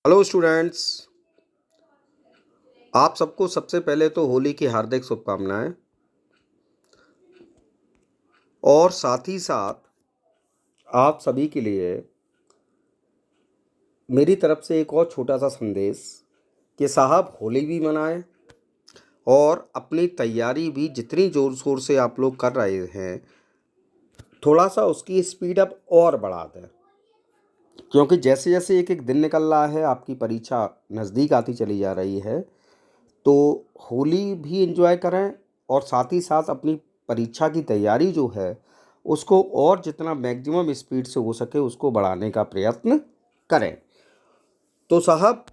Hello students. आप सबको सबसे पहले तो होली की हार्दिक शुभकामनाएं और साथ ही साथ आप सभी के लिए मेरी तरफ से एक और छोटा सा संदेश कि साहब होली भी मनाएं और अपनी तैयारी भी जितनी ज़ोर शोर से आप लोग कर रहे हैं थोड़ा सा उसकी स्पीड अप और बढ़ा दें, क्योंकि जैसे जैसे एक एक दिन निकल रहा है आपकी परीक्षा नज़दीक आती चली जा रही है। तो होली भी एंजॉय करें और साथ ही साथ अपनी परीक्षा की तैयारी जो है उसको और जितना मैक्सिमम स्पीड से हो सके उसको बढ़ाने का प्रयत्न करें। तो साहब,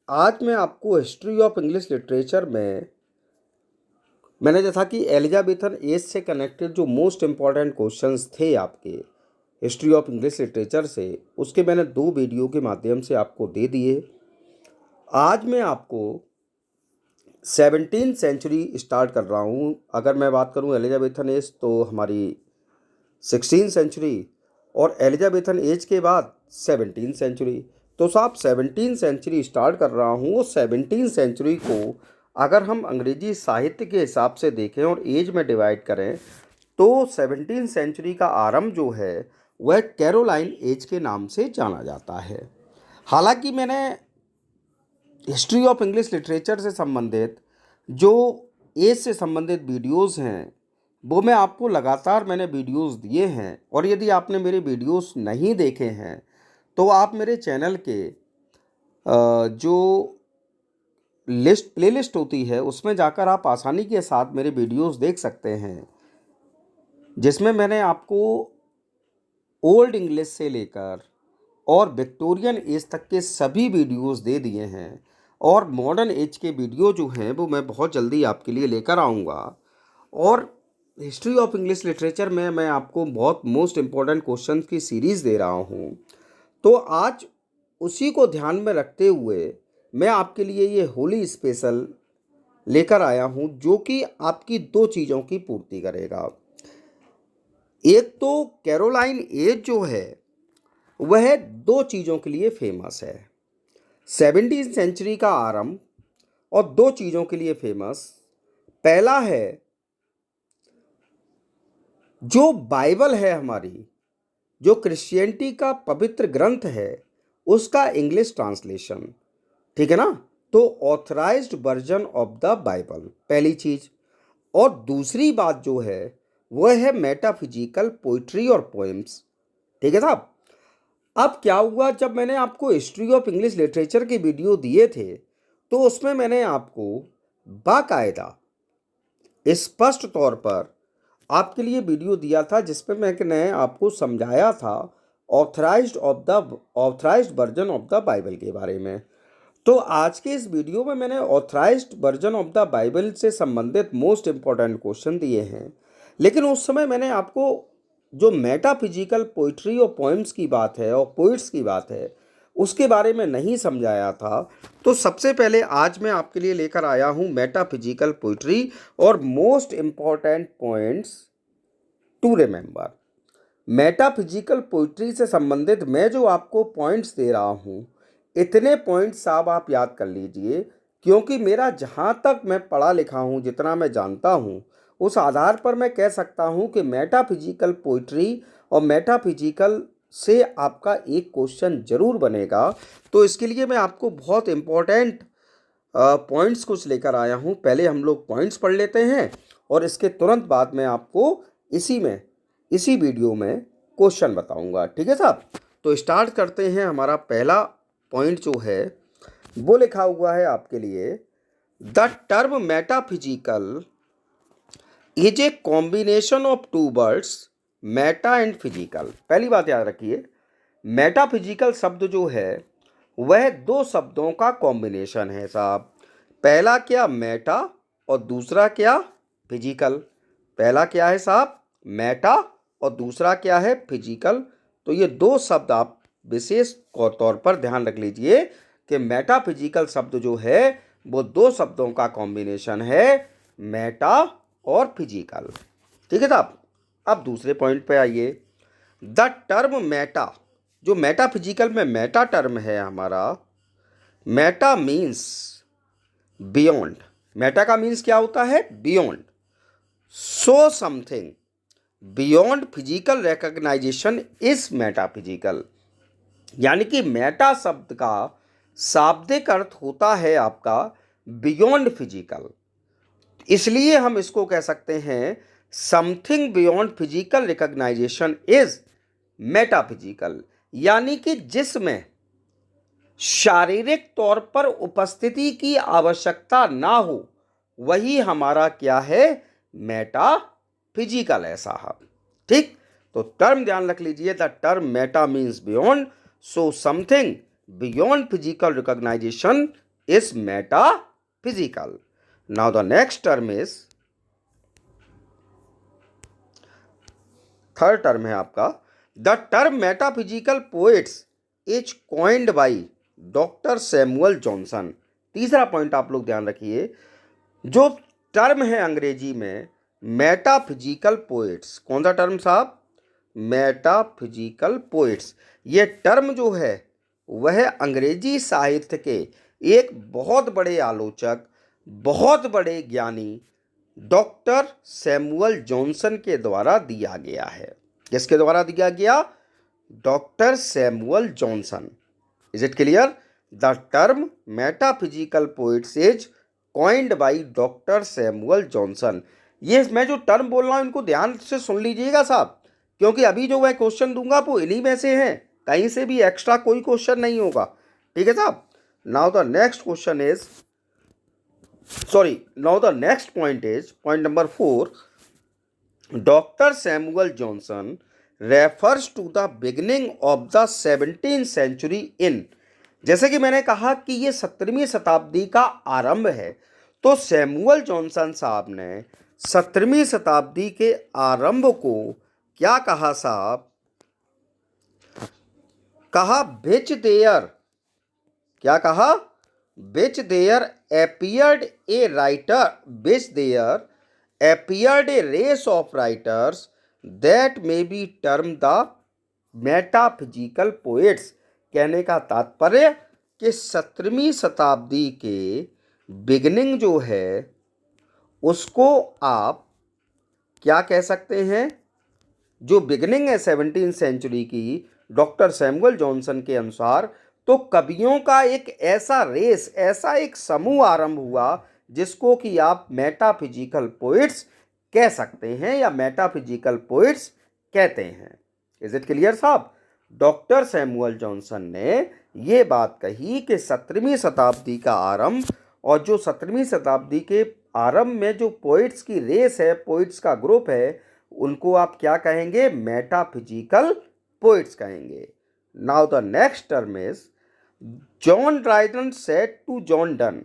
आज मैं आपको हिस्ट्री ऑफ इंग्लिश लिटरेचर में मैंने जैसा कि एलिजाबेथन एज से कनेक्टेड जो मोस्ट इम्पॉर्टेंट क्वेश्चंस थे आपके हिस्ट्री ऑफ इंग्लिश लिटरेचर से, उसके मैंने 2 वीडियो के माध्यम से आपको दे दिए। आज मैं आपको 17th सेंचुरी स्टार्ट कर रहा हूँ। अगर मैं बात करूँ एलिजाबेथन एज तो हमारी 16th सेंचुरी और एलिजाबेथन एज के बाद 17th सेंचुरी। तो साहब 17th सेंचुरी स्टार्ट कर रहा हूँ और 17th सेंचुरी को अगर हम अंग्रेजी साहित्य के हिसाब से देखें और एज में डिवाइड करें तो 17th सेंचुरी का आरंभ जो है वह कैरोलाइन एज के नाम से जाना जाता है। हालांकि मैंने हिस्ट्री ऑफ इंग्लिश लिटरेचर से संबंधित जो एज से संबंधित वीडियोस हैं वो मैं आपको लगातार मैंने वीडियोस दिए हैं, और यदि आपने मेरे वीडियोस नहीं देखे हैं तो आप मेरे चैनल के जो प्लेलिस्ट होती है उसमें जाकर आप आसानी के साथ मेरे वीडियोस देख सकते हैं, जिसमें मैंने आपको ओल्ड इंग्लिश से लेकर और विक्टोरियन एज तक के सभी वीडियोस दे दिए हैं। और मॉडर्न एज के वीडियो जो हैं वो मैं बहुत जल्दी आपके लिए लेकर आऊँगा। और हिस्ट्री ऑफ इंग्लिश लिटरेचर में मैं आपको बहुत मोस्ट इम्पॉर्टेंट क्वेश्चन की सीरीज़ दे रहा हूँ। तो आज उसी को ध्यान में रखते हुए मैं आपके लिए ये होली स्पेशल लेकर आया हूँ, जो कि आपकी 2 चीज़ों की पूर्ति करेगा। एक तो कैरोलाइन एज जो है वह 2 चीज़ों के लिए फेमस है। 17th सेंचुरी का आरंभ और 2 चीज़ों के लिए फेमस। पहला है जो बाइबल है हमारी, जो क्रिश्चियनिटी का पवित्र ग्रंथ है उसका इंग्लिश ट्रांसलेशन, ठीक है ना। तो authorised version of the Bible पहली चीज़। और दूसरी बात जो है वह है मेटाफिजिकल पोइट्री और पोएम्स, ठीक है साहब। अब क्या हुआ, जब मैंने आपको हिस्ट्री ऑफ इंग्लिश लिटरेचर के वीडियो दिए थे तो उसमें मैंने आपको बाकायदा स्पष्ट तौर पर आपके लिए वीडियो दिया था जिसमें मैंने आपको समझाया था authorised version of the Bible के बारे में। तो आज के इस वीडियो में मैंने authorized version of the Bible से संबंधित मोस्ट इम्पॉर्टेंट क्वेश्चन दिए हैं, लेकिन उस समय मैंने आपको जो मेटाफिजिकल पोइट्री और पोएम्स की बात है और पोइट्स की बात है उसके बारे में नहीं समझाया था। तो सबसे पहले आज मैं आपके लिए लेकर आया हूँ मेटाफिजिकल पोइट्री और most important points to remember. Metaphysical poetry से संबंधित मैं जो आपको पॉइंट्स दे रहा हूँ, इतने पॉइंट्स साहब आप याद कर लीजिए, क्योंकि मेरा जहाँ तक मैं पढ़ा लिखा हूँ, जितना मैं जानता हूँ, उस आधार पर मैं कह सकता हूँ कि मेटाफिजिकल पोइट्री और मेटाफिजिकल से आपका एक क्वेश्चन जरूर बनेगा। तो इसके लिए मैं आपको बहुत इम्पोर्टेंट पॉइंट्स कुछ लेकर आया हूँ। पहले हम लोग पॉइंट्स पढ़ लेते हैं और इसके तुरंत बाद मैं आपको इसी वीडियो में क्वेश्चन बताऊंगा, ठीक है साहब। तो स्टार्ट करते हैं। हमारा पहला पॉइंट जो है वो लिखा हुआ है आपके लिए, the term metaphysical is a combination of 2 words Meta and physical. पहली बात याद रखिए, मेटाफिजिकल शब्द जो है वह 2 शब्दों का कॉम्बिनेशन है साहब। पहला क्या, मेटा, और दूसरा क्या, फिजिकल। पहला क्या है साहब, मेटा, और दूसरा क्या है, फिजिकल। तो ये 2 शब्द आप विशेष तौर पर ध्यान रख लीजिए कि मेटाफिजिकल शब्द जो है वो 2 शब्दों का कॉम्बिनेशन है, मेटा और फिजिकल, ठीक है साहब। अब दूसरे पॉइंट पे आइए। द टर्म मेटा, जो मेटाफिजिकल में मेटा टर्म है हमारा, मेटा मीन्स बियॉन्ड। मेटा का मीन्स क्या होता है? Beyond. So something beyond physical recognisation is metaphysical. यानी कि मेटा शब्द का शाब्दिक अर्थ होता है आपका बियॉन्ड फिजिकल। इसलिए हम इसको कह सकते हैं something beyond physical recognisation is metaphysical. यानी कि जिसमें शारीरिक तौर पर उपस्थिति की आवश्यकता ना हो वही हमारा क्या है? मेटाफिजिकल है साहब। ठीक, तो टर्म ध्यान रख लीजिए। The term meta means beyond, so something beyond physical recognization is metaphysical. Now the next term is, third term है आपका the term metaphysical poets is coined by doctor Samuel Johnson. तीसरा पॉइंट आप लोग ध्यान रखिए, जो टर्म है अंग्रेजी में मेटाफिजिकल पोएट्स, कौन सा टर्म साहब? Metaphysical poets. ये टर्म जो है वह अंग्रेजी साहित्य के एक बहुत बड़े आलोचक, बहुत बड़े ज्ञानी डॉक्टर सैमुअल जॉनसन के द्वारा दिया गया है। किसके द्वारा दिया गया? Doctor Samuel Johnson. Is it clear? The term metaphysical poets is coined by doctor Samuel Johnson. ये मैं जो टर्म बोल रहा हूँ इनको ध्यान से सुन लीजिएगा साहब, क्योंकि अभी जो मैं क्वेश्चन दूंगा वो इन्हीं में से हैं, कहीं से भी एक्स्ट्रा कोई क्वेश्चन नहीं होगा। ठीक है साहब। Now the next question is, now the next point is point number 4. Dr. Samuel Johnson refers to the beginning of the 17th century in, जैसे कि मैंने कहा कि ये 17वीं शताब्दी का आरंभ है, तो सैमुअल जॉनसन साहब ने 17वीं शताब्दी के आरंभ को क्या कहा साहब? कहा विच देयर, क्या कहा? which there appeared a writer, which there appeared a race of writers that may be termed the metaphysical poets। कहने का तात्पर्य कि 17वीं शताब्दी के बिगनिंग जो है उसको आप क्या कह सकते हैं? जो बिगनिंग है 17वीं सेंचुरी की डॉक्टर सैमुअल जॉनसन के अनुसार, तो कवियों का एक ऐसा रेस, ऐसा एक समूह आरंभ हुआ जिसको कि आप मेटाफिजिकल पोइट्स कह सकते हैं या मेटाफिजिकल पोइट्स कहते हैं। इज इट क्लियर साहब? डॉक्टर सैमुअल जॉनसन ने ये बात कही कि 17वीं शताब्दी का आरंभ, और जो 17वीं शताब्दी के आरंभ में जो पोइट्स की रेस है, पोइट्स का ग्रुप है, उनको आप क्या कहेंगे? मेटाफिजिकल पोइट्स कहेंगे। Now the next term is John Dryden said to John Donne.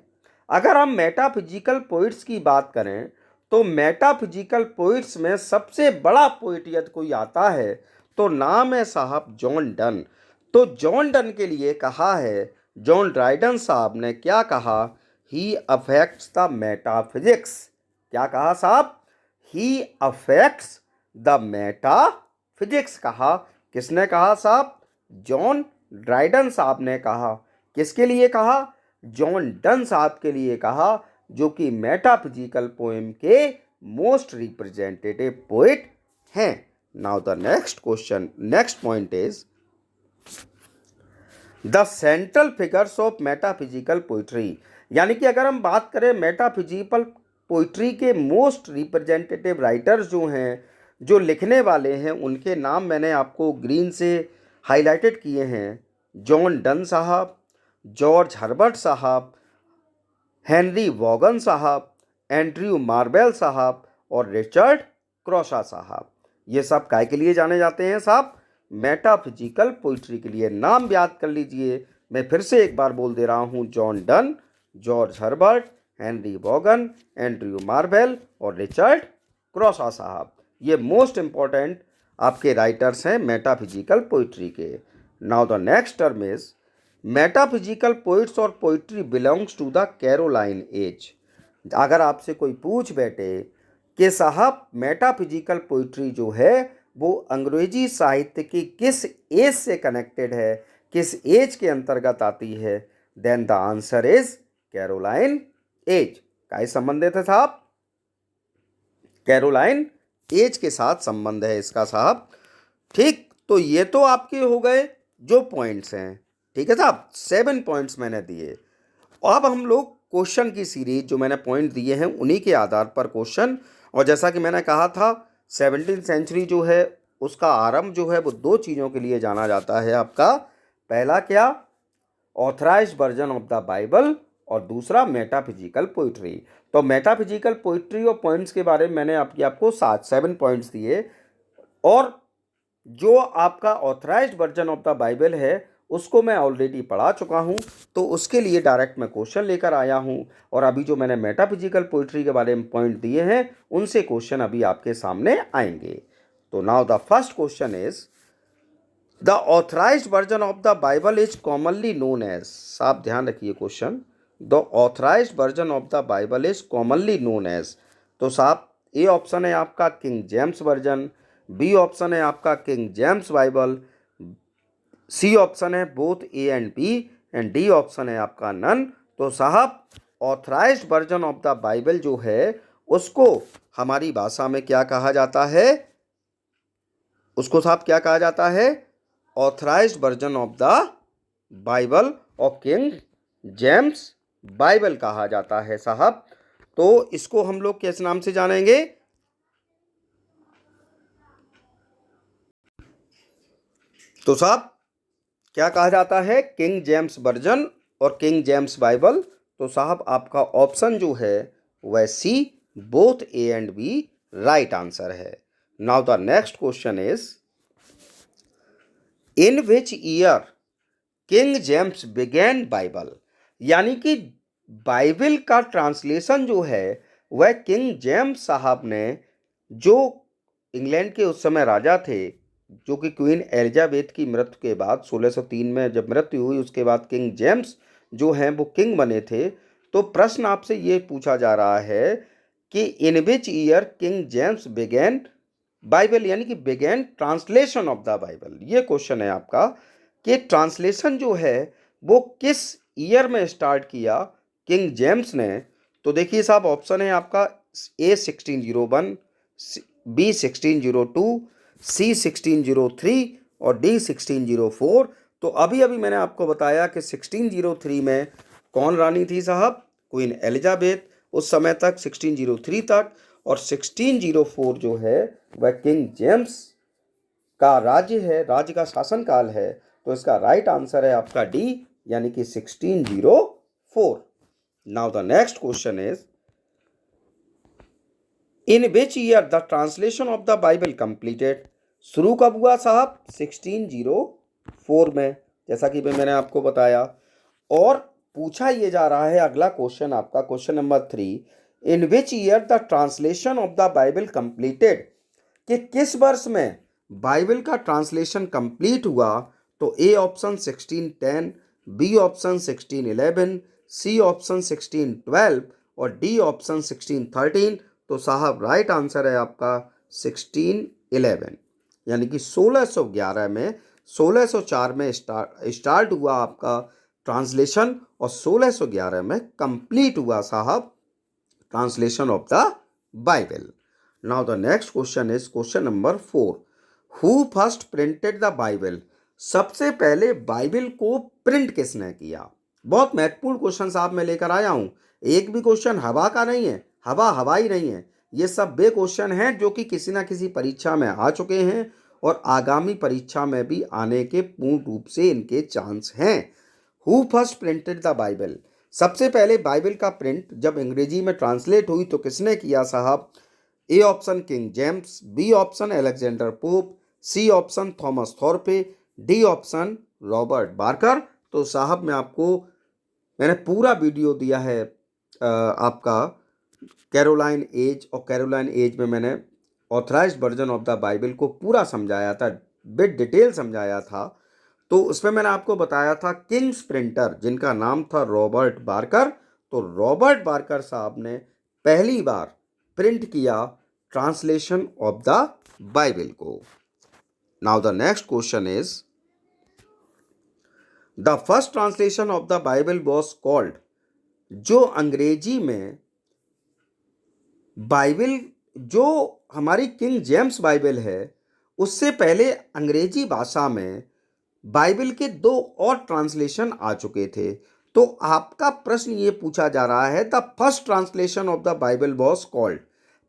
अगर हम मेटाफिजिकल पोइट्स की बात करें तो मेटाफिजिकल पोइट्स में सबसे बड़ा पोइट यदि कोई आता है तो नाम है साहब जॉन डन। तो जॉन डन के लिए कहा है, जॉन ड्राइडन साहब ने क्या कहा? ही अफेक्ट्स द मेटाफिजिक्स। क्या कहा साहब? ही अफेक्ट्स द मेटाफिजिक्स कहा। किसने कहा साहब? जॉन ड्राइडन साहब ने कहा। किसके लिए कहा? जॉन डन साहब के लिए कहा, जो कि मेटाफिजिकल पोएम के मोस्ट रिप्रेजेंटेटिव पोइट हैं। Now the next question, next point is the central figures of metaphysical poetry. यानी कि अगर हम बात करें मेटाफिजिकल पोइट्री के मोस्ट रिप्रेजेंटेटिव राइटर्स जो हैं, जो लिखने वाले हैं, उनके नाम मैंने आपको ग्रीन से हाईलाइटेड किए हैं। जॉन डन साहब, जॉर्ज हर्बर्ट साहब, हेनरी वॉगन साहब, एंड्रयू मार्वेल साहब और रिचर्ड क्रॉशा साहब। ये सब काय के लिए जाने जाते हैं साहब? मेटाफिजिकल पोइट्री के लिए। नाम याद कर लीजिए, मैं फिर से एक बार बोल दे रहा हूँ। John Donne, George Herbert, Henry Vaughan, Andrew Marvell और रिचर्ड क्रॉशा साहब, ये मोस्ट इम्पॉर्टेंट आपके राइटर्स हैं मेटाफिजिकल पोइट्री के। Now the next term is metaphysical poets और poetry belongs to the Caroline age. अगर आपसे कोई पूछ बैठे कि साहब मेटाफिजिकल पोइट्री जो है वो अंग्रेजी साहित्य की किस एज से कनेक्टेड है, किस एज के अंतर्गत आती है, then the answer is Caroline age. काय संबंधित है साहब? कैरोलाइन एज के साथ संबंध है इसका साहब। ठीक, तो ये तो आपके हो गए जो पॉइंट्स हैं। ठीक है साहब, 7 पॉइंट्स मैंने दिए। अब हम लोग क्वेश्चन की सीरीज जो मैंने पॉइंट दिए हैं उन्हीं के आधार पर क्वेश्चन, और जैसा कि मैंने कहा था 17वीं सेंचुरी जो है उसका आरंभ जो है वो 2 चीज़ों के लिए जाना जाता है आपका। पहला क्या? Authorised version of the Bible, और दूसरा मेटाफिजिकल पोइट्री। तो मेटाफिजिकल पोइट्री और पॉइंट्स के बारे में मैंने आपको 7 पॉइंट्स दिए, और जो आपका authorised version of the Bible है उसको मैं ऑलरेडी पढ़ा चुका हूँ, तो उसके लिए डायरेक्ट मैं क्वेश्चन लेकर आया हूँ। और अभी जो मैंने मेटाफिजिकल पोइट्री के बारे में पॉइंट दिए हैं उनसे क्वेश्चन अभी आपके सामने आएंगे। तो now the first question is the authorised version of the Bible is commonly known as. आप ध्यान रखिए question, the authorised version of the Bible is commonly known as. तो साहब ए ऑप्शन है आपका King James version, B option है आपका King James Bible, C option है both A and B, and D option है आपका नन। तो साहब authorised version of the Bible जो है उसको हमारी भाषा में क्या कहा जाता है? उसको साहब क्या कहा जाता है? Authorised version of the Bible और किंग जेम्स बाइबल कहा जाता है साहब। तो इसको हम लोग किस नाम से जानेंगे? तो साहब क्या कहा जाता है? किंग जेम्स वर्जन और किंग जेम्स बाइबल। तो साहब आपका ऑप्शन जो है वह C, both A and B right answer है। Now the next question is in which year King James began Bible. यानी कि बाइबल का ट्रांसलेशन जो है वह किंग जेम्स साहब ने, जो इंग्लैंड के उस समय राजा थे, जो कि क्वीन एलिजाबेथ की मृत्यु के बाद 1603 में जब मृत्यु हुई उसके बाद किंग जेम्स जो हैं वो किंग बने थे। तो प्रश्न आपसे ये पूछा जा रहा है कि in which year King James began Bible, यानी कि began translation of the Bible. ये क्वेश्चन है आपका कि ट्रांसलेशन जो है वो किस ईयर में स्टार्ट किया किंग जेम्स ने। तो देखिए साहब ऑप्शन है आपका ए 1601, बी 1602, सी 1603 और डी 1604। तो अभी अभी मैंने आपको बताया कि 1603 में कौन रानी थी साहब? क्वीन एलिजाबेथ, उस समय तक 1603 तक, और 1604 जो है वह किंग जेम्स का राज्य है, राज्य का शासनकाल है। तो इसका राइट आंसर है आपका डी, यानी कि 1604। Now the next question is in which year the translation of the Bible completed. शुरू कब हुआ साहब? 1604 में, जैसा कि मैंने आपको बताया। और पूछा ये जा रहा है अगला क्वेश्चन आपका, question number 3, in which year the translation of the Bible completed, कि किस वर्ष में बाइबल का ट्रांसलेशन कंप्लीट हुआ। तो A option 1610, B option 1611, C option 1612 और डी ऑप्शन 1613। तो साहब राइट आंसर है आपका 1611, यानी कि 1611 में, 1604 में स्टार्ट हुआ आपका ट्रांसलेशन और 1611 में कंप्लीट हुआ साहब translation of the Bible. Now the next question is question number 4, who first printed the Bible. सबसे पहले बाइबल को प्रिंट किसने किया? बहुत महत्वपूर्ण क्वेश्चन साहब मैं लेकर आया हूं। एक भी क्वेश्चन हवा का नहीं है, हवाई नहीं है। ये सब वे क्वेश्चन हैं जो कि किसी ना किसी परीक्षा में आ चुके हैं और आगामी परीक्षा में भी आने के पूर्ण रूप से इनके चांस हैं। Who first printed the Bible, सबसे पहले बाइबल का प्रिंट जब अंग्रेजी में ट्रांसलेट हुई तो किसने किया साहब? A option King James, B option Alexander Pope, C option Thomas Thorpe, D option Robert Barker. तो साहब मैंने पूरा वीडियो दिया है आपका कैरोलाइन एज, और कैरोलाइन एज में मैंने authorized version of the Bible को पूरा समझाया था, बिट डिटेल समझाया था। तो उसमें मैंने आपको बताया था किंग्स प्रिंटर जिनका नाम था रॉबर्ट बार्कर। तो रॉबर्ट बार्कर साहब ने पहली बार प्रिंट किया ट्रांसलेशन ऑफ द बाइबल को। Now the next question is the first translation of the Bible was called, जो अंग्रेजी में बाइबल, जो हमारी किंग जेम्स बाइबल है, उससे पहले अंग्रेजी भाषा में बाइबल के दो और ट्रांसलेशन आ चुके थे। तो आपका प्रश्न ये पूछा जा रहा है, the first translation of the Bible was called,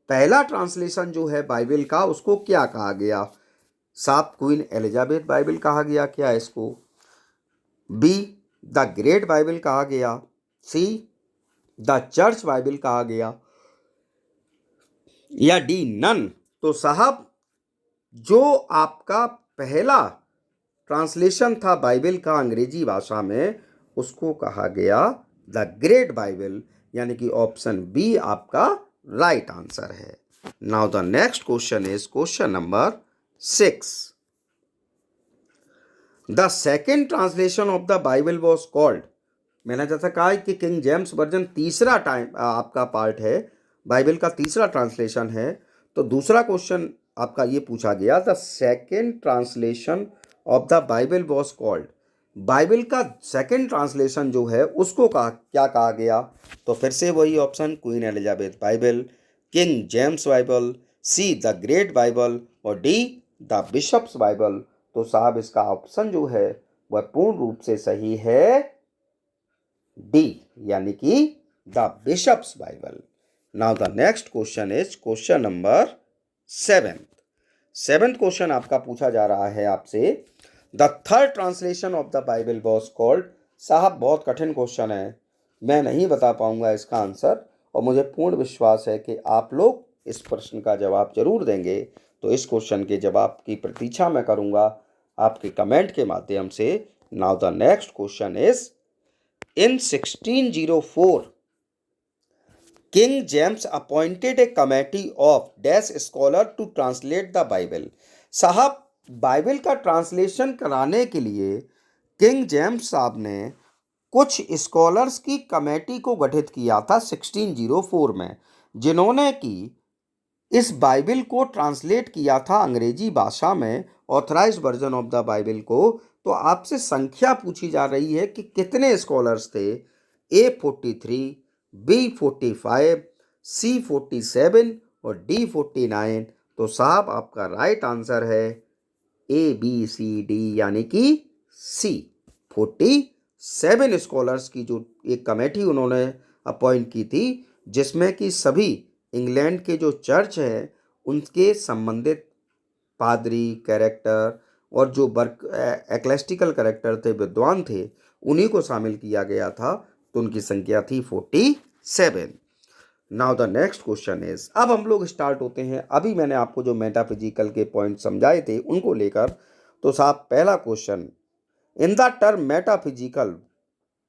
पहला ट्रांसलेशन जो है बाइबल का उसको क्या कहा गया? सात क्वीन एलिजाबेथ बाइबल कहा गया क्या इसको? बी, द ग्रेट बाइबल कहा गया? सी, द चर्च बाइबल कहा गया? या डी, नन? तो साहब, जो आपका पहला ट्रांसलेशन था बाइबल का अंग्रेजी भाषा में, उसको कहा गया द ग्रेट बाइबल, यानी कि ऑप्शन बी आपका राइट आंसर है। Now the next question is question number 6। The second translation of the Bible was called, मैंने जैसा कहा कि किंग जेम्स वर्जन तीसरा टाइम आपका पार्ट है, बाइबल का तीसरा ट्रांसलेशन है। तो दूसरा क्वेश्चन आपका ये पूछा गया, the second translation of the Bible was called, Bible का सेकेंड ट्रांसलेशन जो है उसको क्या कहा गया? तो फिर से वही option, queen Elizabeth Bible, king James Bible, see the great Bible, और डी द बिशप्स बाइबल। तो साहब इसका ऑप्शन जो है वह पूर्ण रूप से सही है, डी, यानी कि the Bishops Bible. Now the next question is question number 7। Seventh question आपका पूछा जा रहा है आपसे, the third translation of the Bible was called. साहब बहुत कठिन क्वेश्चन है, मैं नहीं बता पाऊंगा इसका आंसर, और मुझे पूर्ण विश्वास है कि आप लोग इस प्रश्न का जवाब जरूर देंगे। तो इस क्वेश्चन के जवाब की प्रतीक्षा मैं करूंगा आपके कमेंट के माध्यम से। Now the next question is, in 1604 King James appointed a committee of dash scholar to translate the Bible. साहब बाइबल का ट्रांसलेशन कराने के लिए किंग जेम्स साहब ने कुछ स्कॉलर्स की कमेटी को गठित किया था 1604 में, जिन्होंने कि इस बाइबल को ट्रांसलेट किया था अंग्रेजी भाषा में, authorised version of the Bible को। तो आपसे संख्या पूछी जा रही है कि कितने स्कॉलर्स थे, A43, B45, C47 और D49। तो साहब आपका राइट आंसर है ABCD, यानी कि C, 47 स्कॉलर्स की जो एक कमेटी उन्होंने अपॉइंट की थी, जिसमें कि सभी इंग्लैंड के जो चर्च है उनके संबंधित पादरी, कैरेक्टर और जो एक्लेस्टिकल कैरेक्टर थे, विद्वान थे, उन्हीं को शामिल किया गया था। तो उनकी संख्या थी 47। Now the next question is, अब हम लोग स्टार्ट होते हैं, अभी मैंने आपको जो मेटाफिजिकल के पॉइंट समझाए थे उनको लेकर। तो साहब पहला question, in the term metaphysical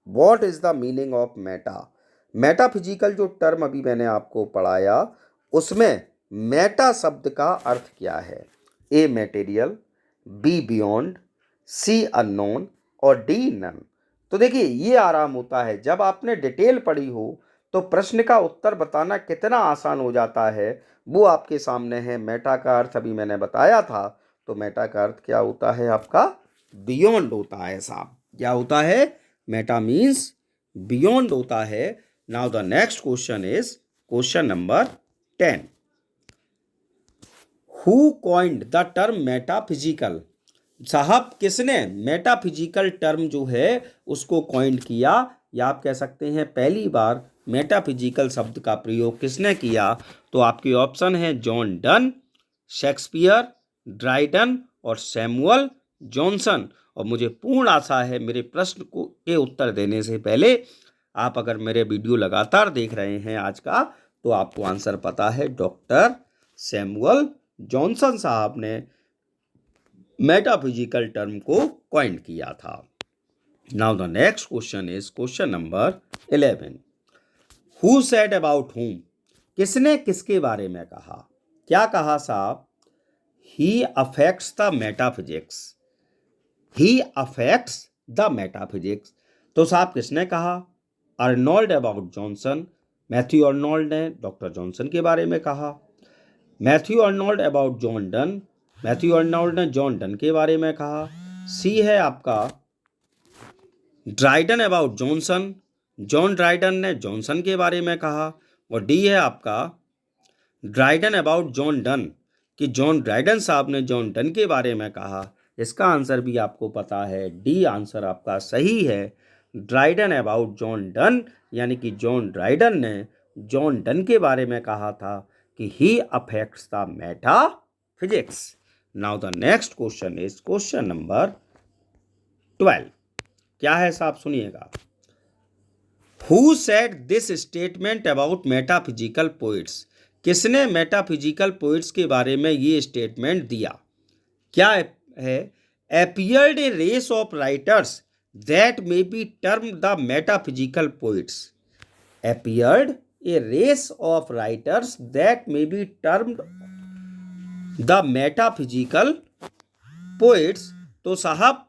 what is the meaning of Meta? Metaphysical जो टर्म अभी मैंने आपको पढ़ाया उसमें मेटा शब्द का अर्थ क्या है? A material, B beyond, C unknown और डी नन। तो देखिए ये आराम होता है, जब आपने डिटेल पढ़ी हो तो प्रश्न का उत्तर बताना कितना आसान हो जाता है, वो आपके सामने है। मेटा का अर्थ अभी मैंने बताया था, तो मेटा का अर्थ क्या होता है आपका? बियॉन्ड होता है साहब। क्या होता है? मेटा मीन्स बियॉन्ड होता है। Now the next question is question number 10। Who coined the term metaphysical? साहब किसने मेटाफिजिकल टर्म जो है उसको कॉइंड किया, या आप कह सकते हैं पहली बार मेटाफिजिकल शब्द का प्रयोग किसने किया? तो आपके ऑप्शन है जॉन डन, शेक्सपियर, ड्राइडन और सैमुअल जॉनसन। और मुझे पूर्ण आशा है मेरे प्रश्न को के उत्तर देने से पहले आप अगर मेरे वीडियो लगातार देख रहे हैं आज का, तो आपको आंसर पता है, डॉक्टर सैमुअल जॉनसन साहब ने मेटाफिजिकल टर्म को कॉइंड किया था। Now the next question is question number 11। Who said about whom? किसने किसके बारे में कहा? क्या कहा साहब? He affects the metaphysics, he affects the metaphysics. तो साहब किसने कहा? Arnold about Johnson, Matthew Arnold ने डॉक्टर जॉनसन के बारे में कहा। Matthew Arnold about John Donne, Matthew Arnold ने जॉन डन के बारे में कहा। सी है आपका Dryden about Johnson, John Dryden ने जॉनसन के बारे में कहा। और डी है आपका ड्राइडन अबाउट जॉन डन, कि जॉन ड्राइडन साहब ने जॉन डन के बारे में कहा। इसका आंसर भी आपको पता है, डी आंसर आपका सही है। ड्राइडन अबाउट जॉन डन, यानी कि जॉन ड्राइडन ने जॉन डन के बारे में कहा था कि he affects the metaphysics. Now the next question is question number 12। क्या है साहब, सुनिएगा। Who said this statement about metaphysical poets, किसने मेटाफिजिकल पोइट्स के बारे में ये स्टेटमेंट दिया? क्या है? Appeared a race of writers that may be term the metaphysical poets. Appeared a race of writers that may be termed the metaphysical poets. तो साहब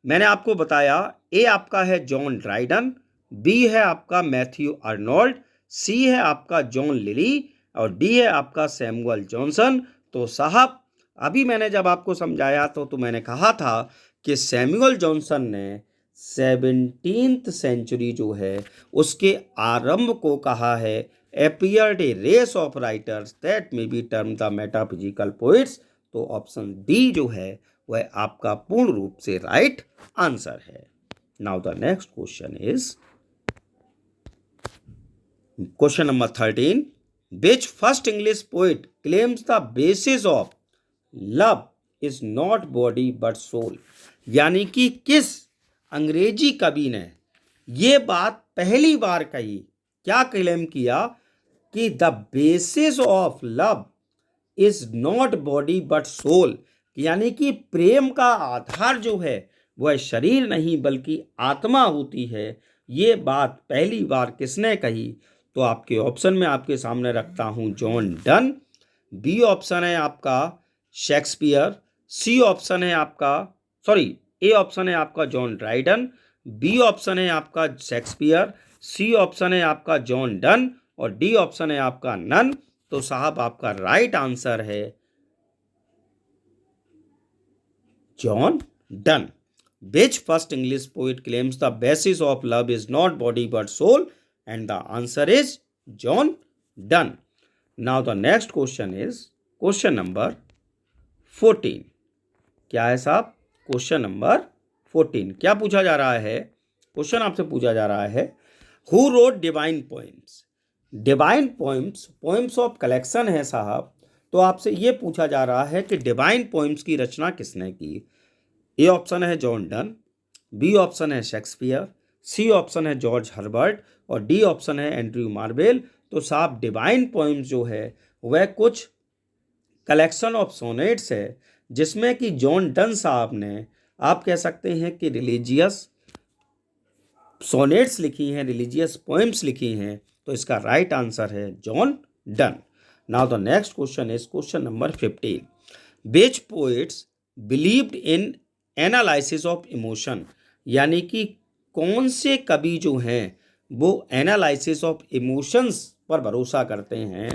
मैंने आपको बताया, ए आपका है जॉन ड्राइडन, बी है आपका मैथ्यू अर्नोल्ड, सी है आपका जॉन लिली और डी है आपका सैमुअल जॉनसन। तो साहब अभी मैंने जब आपको समझाया तो मैंने कहा था कि सैमुअल जॉनसन ने 17th सेंचुरी जो है उसके आरंभ को कहा है appeared a race of writers that may be term the metaphysical poets. तो ऑप्शन डी जो है वह आपका पूर्ण रूप से राइट आंसर है। Now the next question is question number 13। Which first English poet claims the basis of love is not body but soul, यानी कि किस अंग्रेजी कवि ने ये बात पहली बार कही, क्या क्लेम किया कि the basis of love is not body but soul, यानी कि प्रेम का आधार जो है वह शरीर नहीं बल्कि आत्मा होती है। ये बात पहली बार किसने कही? तो आपके ऑप्शन में आपके सामने रखता हूं जॉन डन, बी ऑप्शन है आपका शेक्सपियर, सी ऑप्शन है आपका ए ऑप्शन है आपका जॉन ड्राइडन, बी ऑप्शन है आपका शेक्सपियर, सी ऑप्शन है आपका जॉन डन और डी ऑप्शन है आपका नन। तो साहब आपका राइट आंसर है John Donne. Which first English poet claims the basis of love is not body but soul? And the answer is John Donne. Now the next question is question number 14. क्या है साहब? Question number 14 क्या पूछा जा रहा है? Question आपसे पूछा जा रहा है who wrote divine poems. Divine poems poems of collection है साहब। तो आपसे ये पूछा जा रहा है कि डिवाइन पोएम्स की रचना किसने की? ए ऑप्शन है जॉन डन, बी ऑप्शन है शेक्सपियर, सी ऑप्शन है जॉर्ज हर्बर्ट और डी ऑप्शन है एंड्रयू मार्वेल। तो साहब डिवाइन पोएम्स जो है वह कुछ कलेक्शन ऑफ सोनेट्स है जिसमें कि जॉन डन साहब ने, आप कह सकते हैं कि रिलीजियस सोनेट्स लिखी हैं, रिलीजियस पोएम्स लिखी हैं। तो इसका राइट आंसर है John Donne. Now the next question is question number 15। Which poets believed in analysis of emotion, यानी कि कौन से कवि जो हैं वो एनालिसिस ऑफ इमोशंस पर भरोसा करते हैं?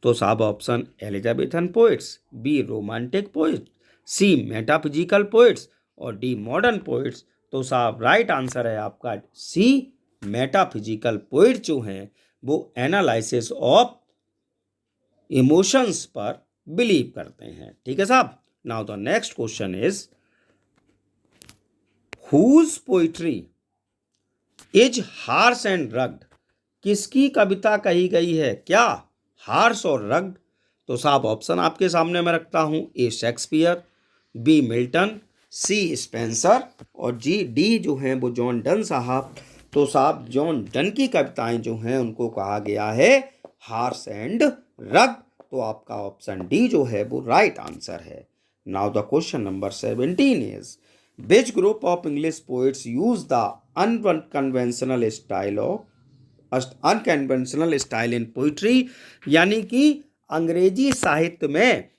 तो साहब option Elizabethan poets, B romantic poets, C metaphysical poets और डी मॉडर्न पोइट्स। तो साहब राइट आंसर है आपका सी मेटाफिजिकल पोइट्स जो हैं वो एनालिसिस ऑफ इमोशंस पर बिलीव करते हैं। ठीक है साहब। Now the next question is Whose poetry is harsh and rugged? किसकी कविता कही गई है? क्या हार्श और रग्ड? तो साहब ऑप्शन आपके सामने मैं रखता हूं ए शेक्सपियर, बी मिल्टन, सी स्पेंसर और डी जो हैं वो जॉन डन साहब। तो साहब जॉन डन की कविताएं जो हैं उनको कहा गया है हार्श एंड रग्ड। तो आपका ऑप्शन डी जो है वो राइट आंसर है। Now the question number 17 is Which group of English poets use the unconventional style in poetry? यानी कि अंग्रेजी साहित्य में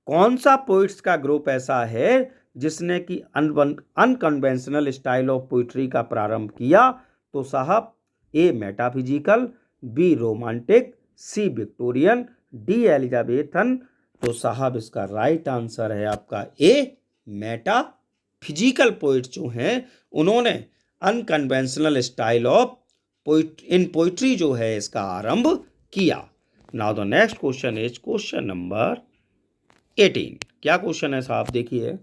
कौन सा पोइट्स का ग्रुप ऐसा है जिसने कि अनकन्वेंशनल स्टाइल ऑफ पोइट्री का प्रारंभ किया? तो साहब A metaphysical, B romantic, C Victorian, D Elizabethan. तो साहब इसका राइट आंसर है आपका ए मेटा फिजिकल पोइट्स जो हैं उन्होंने unconventional style of in poetry जो है इसका आरंभ किया। Now the next question is question number 18। क्या क्वेश्चन है साहब, देखिए।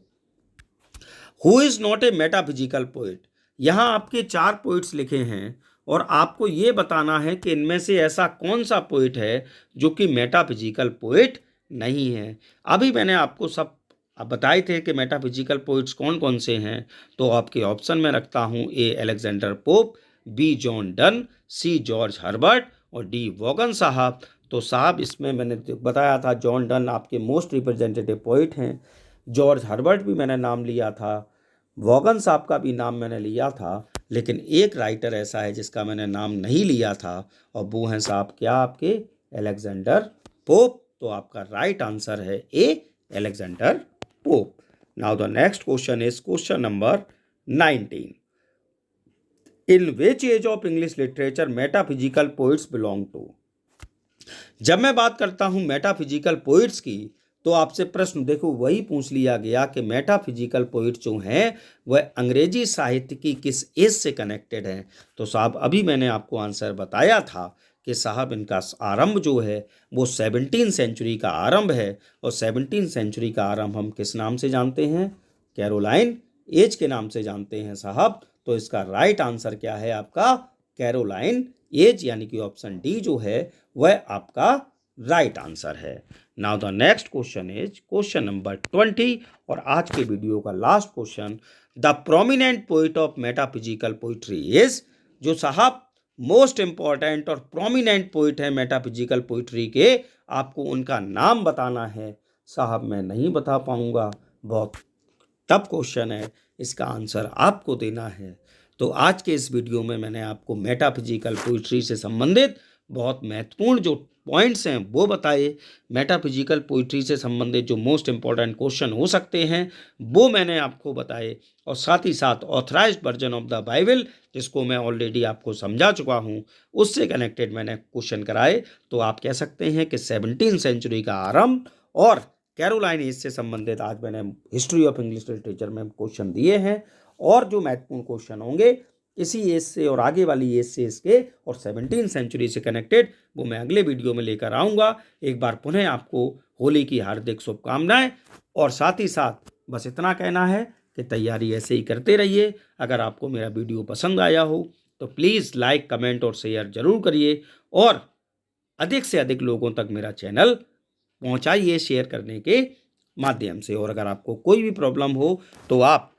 Who is not a metaphysical poet. यहाँ आपके 4 पोइट्स लिखे हैं और आपको ये बताना है कि इनमें से ऐसा कौन सा पोइट है जो कि मेटाफिजिकल पोइट नहीं है। अभी मैंने आपको सब बताए थे कि मेटाफिजिकल पोइट्स कौन कौन से हैं, तो आपके ऑप्शन में रखता हूँ A Alexander Pope, B John Donne, C George Herbert और डी वॉगन साहब। तो साहब इसमें मैंने बताया था जॉन डन आपके मोस्ट रिप्रेजेंटेटिव पोइट हैं, जॉर्ज हर्बर्ट भी मैंने नाम लिया था, वॉगन साहब का भी नाम मैंने लिया था, लेकिन एक राइटर ऐसा है जिसका मैंने नाम नहीं लिया था और वो हैं साहब क्या आपके अलेक्जेंडर पोप। तो आपका राइट आंसर है A Alexander Pope. Now the next question is question number 19। In which age of English literature metaphysical poets belong to. जब मैं बात करता हूं मेटाफिजिकल पोइट्स की तो आपसे प्रश्न देखो वही पूछ लिया गया कि मेटाफिजिकल पोइट जो हैं वह अंग्रेजी साहित्य की किस एज से कनेक्टेड हैं। तो साहब अभी मैंने आपको आंसर बताया था कि साहब इनका आरंभ जो है वो 17वीं सेंचुरी का आरंभ है और 17वीं सेंचुरी का आरंभ हम किस नाम से जानते हैं, कैरोलाइन एज के नाम से जानते हैं साहब। तो इसका राइट आंसर क्या है आपका कैरोलाइन एज, यानी कि ऑप्शन डी जो है वह आपका राइट आंसर है। Now the next question is question number 20 और आज के वीडियो का last question. The prominent poet of metaphysical poetry is. जो साहब मोस्ट इंपॉर्टेंट और प्रोमिनेंट पोइट है मेटाफिजिकल पोइट्री के, आपको उनका नाम बताना है। साहब मैं नहीं बता पाऊंगा, बहुत टफ क्वेश्चन है, इसका आंसर आपको देना है। तो आज के इस वीडियो में मैंने आपको मेटाफिजिकल पोइट्री से संबंधित बहुत महत्वपूर्ण जो पॉइंट्स हैं वो बताए, मेटाफिजिकल पोइट्री से संबंधित जो मोस्ट इंपॉर्टेंट क्वेश्चन हो सकते हैं वो मैंने आपको बताए, और साथ ही साथ authorised version of the Bible जिसको मैं ऑलरेडी आपको समझा चुका हूँ उससे कनेक्टेड मैंने क्वेश्चन कराए। तो आप कह सकते हैं कि 17वीं सेंचुरी का आरंभ और कैरोलाइन एज से संबंधित आज मैंने हिस्ट्री ऑफ इंग्लिश लिटरेचर में क्वेश्चन दिए हैं, और जो महत्वपूर्ण क्वेश्चन होंगे इसी एज से और आगे वाली एज से इसके और 17वीं सेंचुरी से कनेक्टेड वो मैं अगले वीडियो में लेकर आऊँगा। एक बार पुनः आपको होली की हार्दिक शुभकामनाएं, और साथ ही साथ बस इतना कहना है कि तैयारी ऐसे ही करते रहिए। अगर आपको मेरा वीडियो पसंद आया हो तो प्लीज़ लाइक कमेंट और शेयर ज़रूर करिए, और अधिक से अधिक लोगों तक मेरा चैनल पहुंचाइए शेयर करने के माध्यम से। और अगर आपको कोई भी प्रॉब्लम हो तो आप